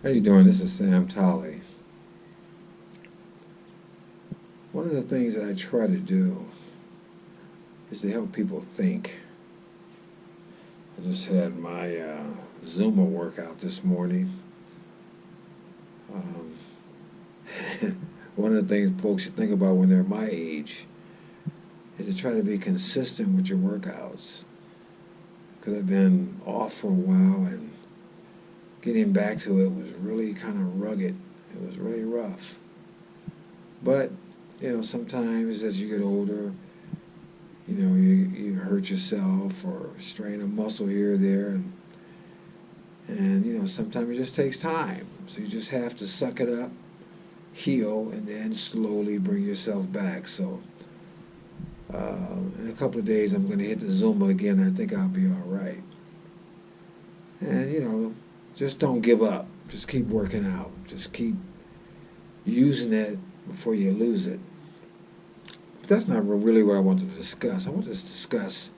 How you doing? This is Sam Tolley. One of the things that I try to do is to help people think. I just had my Zumba workout this morning. Um, One of the things folks should think about when they're my age is to try to be consistent with your workouts. Because I've been off for a while and getting back to it was really kind of rugged. It was really rough. But sometimes as you get older, you hurt yourself or strain a muscle here or there, and sometimes it just takes time. So you just have to suck it up, heal, and then slowly bring yourself back. So in a couple of days, I'm going to hit the Zumba again. I think I'll be all right. And just don't give up. Just keep working out. Just keep using it before you lose it. But that's not really what I want to discuss. I want to discuss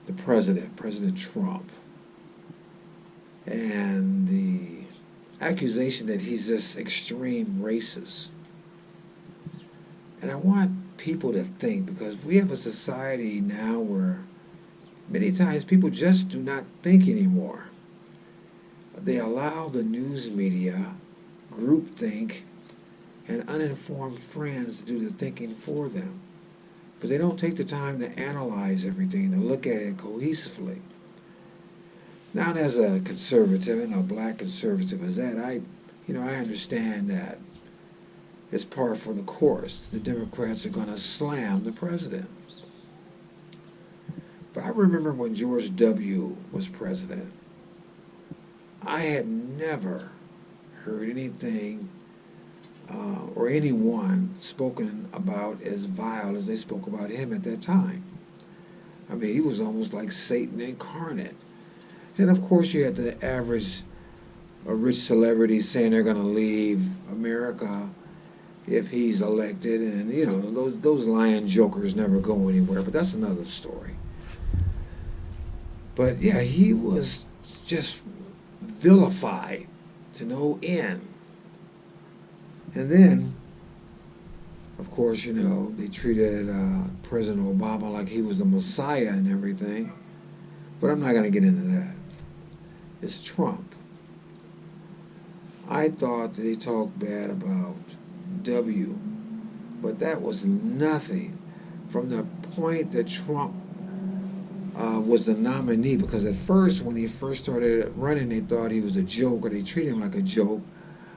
the president, President Trump, and the accusation that he's this extreme racist. And I want people to think, because we have a society now where many times people just do not think anymore. They allow the news media, groupthink, and uninformed friends do the thinking for them. But they don't take the time to analyze everything, to look at it cohesively. Now, as a conservative, and a black conservative as that, I understand that it's par for the course. The Democrats are going to slam the president. But I remember when George W. was president, I had never heard anything or anyone spoken about as vile as they spoke about him at that time. I mean, he was almost like Satan incarnate. And of course, you had the average rich celebrity saying they're going to leave America if he's elected, and those lying jokers never go anywhere. But that's another story. But yeah, he was just vilified to no end. And then, of course, they treated President Obama like he was the Messiah and everything. But I'm not going to get into that. It's Trump. I thought that he talked bad about W, but that was nothing from the point that Trump was the nominee. Because at first, when he first started running, they thought he was a joke, or they treated him like a joke.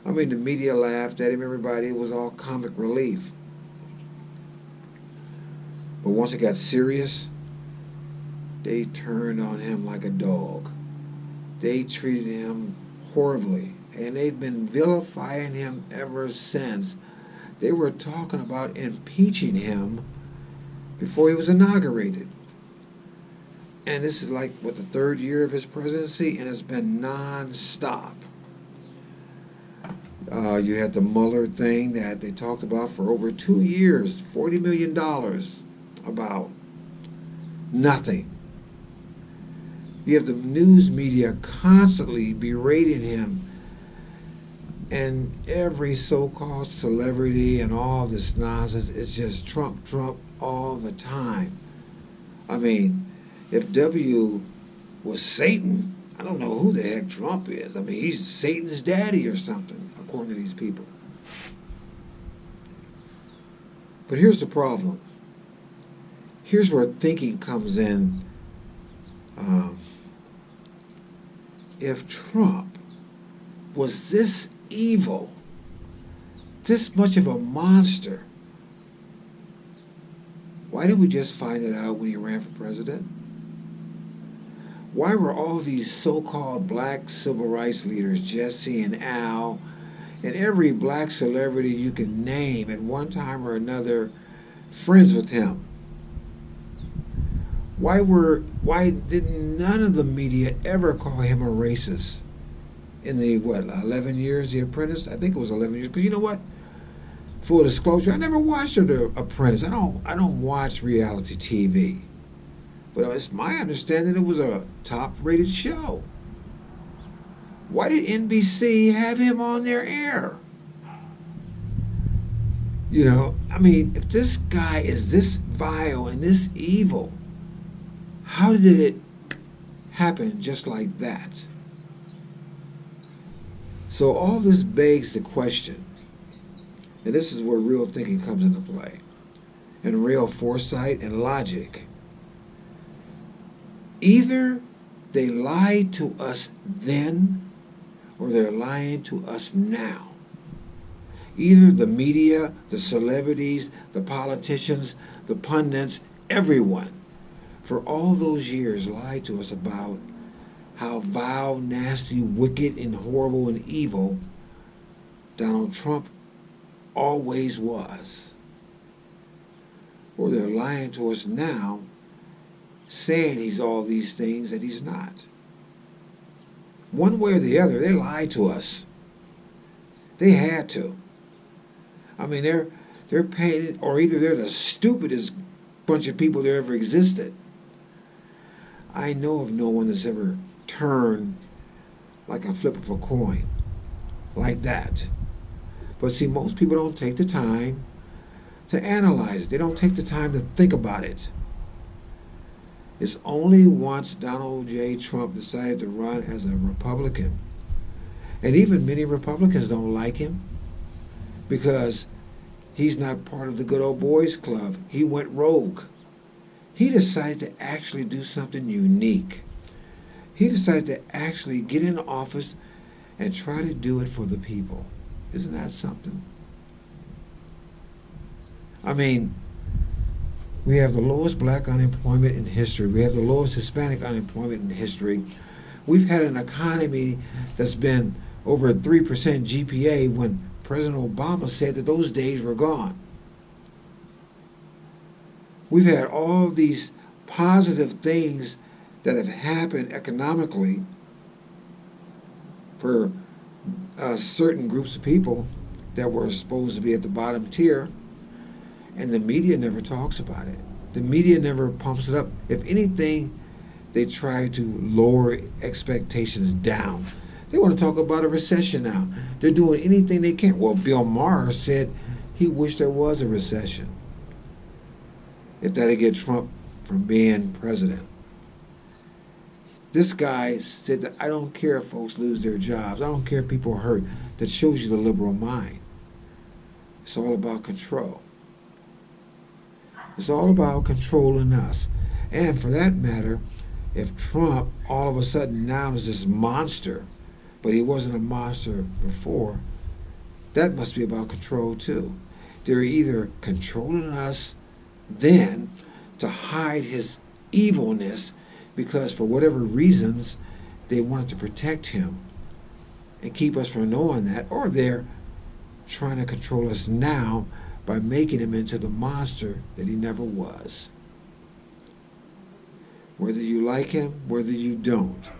I mean, the media laughed at him, everybody. It was all comic relief. But once it got serious, they turned on him like a dog. They treated him horribly, and they've been vilifying him ever since. They were talking about impeaching him before he was inaugurated. And this is like, the third year of his presidency, and it's been non-stop. You had the Mueller thing that they talked about for over 2 years, $40 million, about nothing. You have the news media constantly berating him, and every so-called celebrity and all this nonsense. It's just Trump, Trump all the time. I mean, if W was Satan, I don't know who the heck Trump is. I mean, he's Satan's daddy or something, according to these people. But here's the problem. Here's where thinking comes in. If Trump was this evil, this much of a monster, why did we just find it out when he ran for president? Why were all these so-called black civil rights leaders, Jesse and Al, and every black celebrity you can name at one time or another, friends with him? Why didn't none of the media ever call him a racist in the 11 years The Apprentice? I think it was 11 years. Because you know what? Full disclosure, I never watched The Apprentice. I don't watch reality TV. But it's my understanding it was a top-rated show. Why did NBC have him on their air? You know, I mean, if this guy is this vile and this evil, how did it happen just like that? So all this begs the question, and this is where real thinking comes into play, and real foresight and logic. Either they lied to us then, or they're lying to us now. Either the media, the celebrities, the politicians, the pundits, everyone, for all those years lied to us about how vile, nasty, wicked, and horrible and evil Donald Trump always was. Or they're lying to us now, saying he's all these things that he's not. One way or the other, they lied to us. They had to. I mean, they're painted, or either they're the stupidest bunch of people that ever existed. I know of no one that's ever turned like a flip of a coin, like that. But see, most people don't take the time to analyze it. They don't take the time to think about it. It's only once Donald J. Trump decided to run as a Republican, and even many Republicans don't like him because he's not part of the good old boys club. He went rogue. He decided to actually do something unique. He decided to actually get in office and try to do it for the people. Isn't that something? I mean, we have the lowest black unemployment in history. We have the lowest Hispanic unemployment in history. We've had an economy that's been over a 3% GPA when President Obama said that those days were gone. We've had all these positive things that have happened economically for certain groups of people that were supposed to be at the bottom tier, and the media never talks about it. The media never pumps it up. If anything, they try to lower expectations down. They want to talk about a recession now. They're doing anything they can. Well, Bill Maher said he wished there was a recession, if that'd get Trump from being president. This guy said that I don't care if folks lose their jobs. I don't care if people are hurt. That shows you the liberal mind. It's all about control. It's all about controlling us. And for that matter, if Trump all of a sudden now is this monster, but he wasn't a monster before, that must be about control too. They're either controlling us then to hide his evilness because for whatever reasons they wanted to protect him and keep us from knowing that, or they're trying to control us now by making him into the monster that he never was. Whether you like him, whether you don't.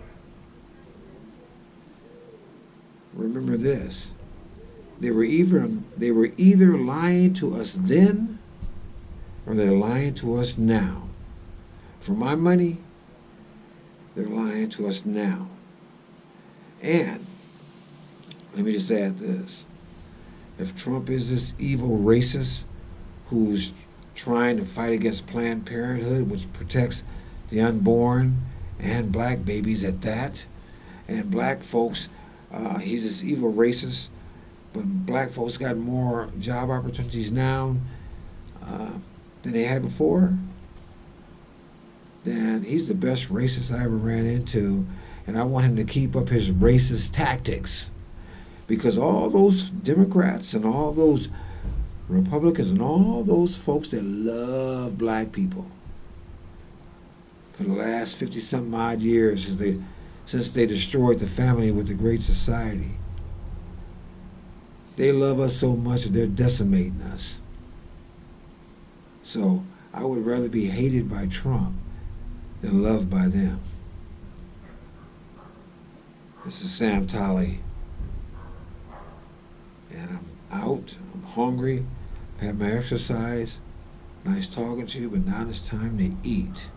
Remember this. They were either lying to us then, or they're lying to us now. For my money, they're lying to us now. And let me just add this. If Trump is this evil racist who's trying to fight against Planned Parenthood, which protects the unborn and black babies at that, and black folks, he's this evil racist, but black folks got more job opportunities now than they had before, then he's the best racist I ever ran into, and I want him to keep up his racist tactics. Because all those Democrats and all those Republicans and all those folks that love black people for the last 50-something odd years since they destroyed the family with the Great Society, they love us so much that they're decimating us. So I would rather be hated by Trump than loved by them. This is Sam Tolley. And I'm out, I'm hungry, I've had my exercise, nice talking to you, but now it's time to eat.